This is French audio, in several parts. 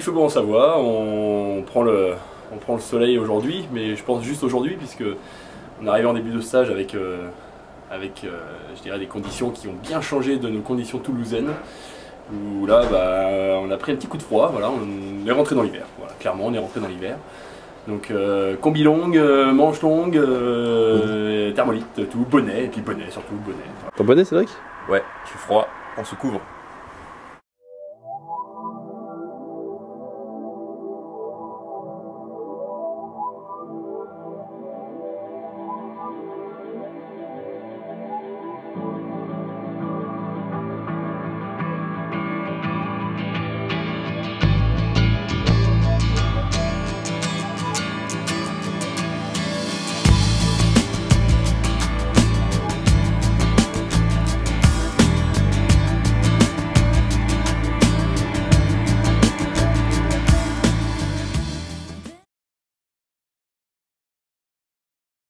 Il fait bon en Savoie, on prend le soleil aujourd'hui, mais je pense juste aujourd'hui, puisque on est arrivé en début de stage avec je dirais des conditions qui ont bien changé de nos conditions toulousaines, où là on a pris un petit coup de froid, voilà, on est rentré dans l'hiver, voilà, clairement on est rentré dans l'hiver. Donc combi longue, manche longue, thermolite, tout, bonnet, et puis bonnet, surtout bonnet. Voilà. Ton bonnet, Cédric? Ouais, il fait froid, on se couvre.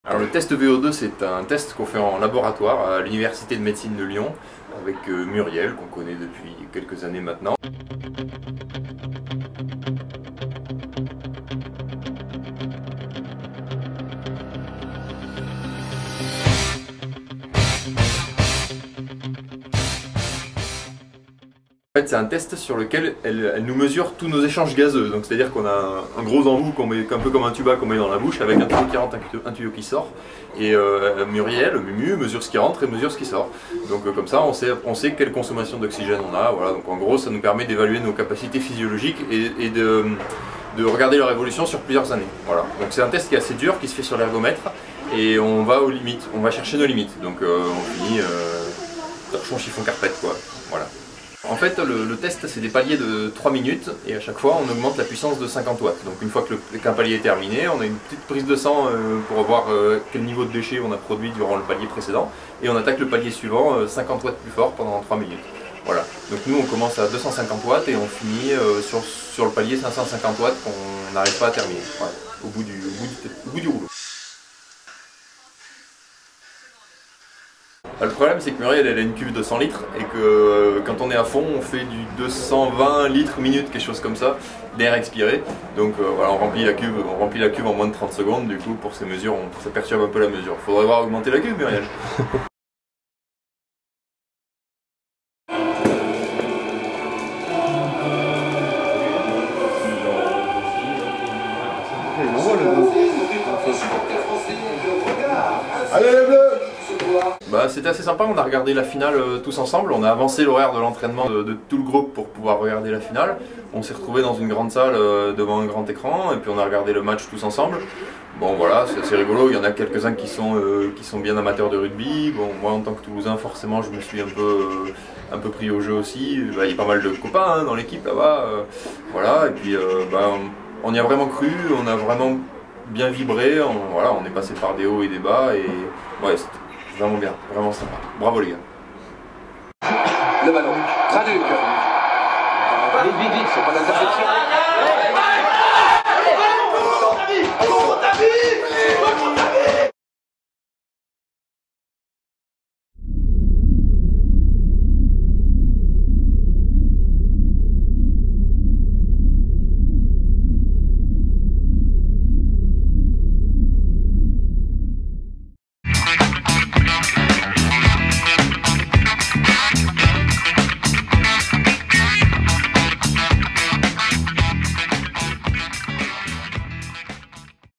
Alors le test VO2, c'est un test qu'on fait en laboratoire à l'Université de médecine de Lyon avec Muriel, qu'on connaît depuis quelques années maintenant. En fait, c'est un test sur lequel elle nous mesure tous nos échanges gazeux. Donc c'est-à-dire qu'on a un gros embout qu'on met un peu comme un tuba qu'on met dans la bouche avec un tuyau qui rentre, un tuyau qui sort. Et Muriel, Mumu, mesure ce qui rentre et mesure ce qui sort. Donc comme ça, on sait quelle consommation d'oxygène on a. Voilà. Donc en gros, ça nous permet d'évaluer nos capacités physiologiques et de regarder leur évolution sur plusieurs années. Voilà. Donc c'est un test qui est assez dur, qui se fait sur l'ergomètre. Et on va aux limites, on va chercher nos limites. Donc on finit torchon, chiffon, carpette, quoi. Voilà. En fait, le test, c'est des paliers de 3 minutes et à chaque fois, on augmente la puissance de 50 watts. Donc une fois qu'un palier est terminé, on a une petite prise de sang pour voir quel niveau de déchets on a produit durant le palier précédent et on attaque le palier suivant 50 watts plus fort pendant 3 minutes. Voilà. Donc nous, on commence à 250 watts et on finit sur le palier 550 watts qu'on n'arrive pas à terminer. Voilà. Au bout du rouleau. Le problème, c'est que Muriel, elle a une cuve de 100 litres et que quand on est à fond, on fait du 220 litres minute, quelque chose comme ça, d'air expiré. Donc voilà, on remplit la cuve en moins de 30 secondes. Du coup, pour ces mesures, ça perturbe un peu la mesure. Faudrait voir augmenter la cuve, Muriel. Allez les bleus! Bah, c'était assez sympa, on a regardé la finale tous ensemble, on a avancé l'horaire de l'entraînement de tout le groupe pour pouvoir regarder la finale. On s'est retrouvés dans une grande salle devant un grand écran et puis on a regardé le match tous ensemble. Bon voilà, c'est assez rigolo, il y en a quelques-uns qui sont bien amateurs de rugby. Bon, moi en tant que Toulousain, forcément je me suis un peu pris au jeu aussi. Bah, il y a pas mal de copains hein, dans l'équipe là-bas. Voilà, et puis on y a vraiment cru, on a vraiment bien vibré, voilà, on est passé par des hauts et des bas et ouais, c'était vraiment bien, vraiment sympa. Bravo les gars. Le ballon, Traduc. Vite, c'est pas d'interception.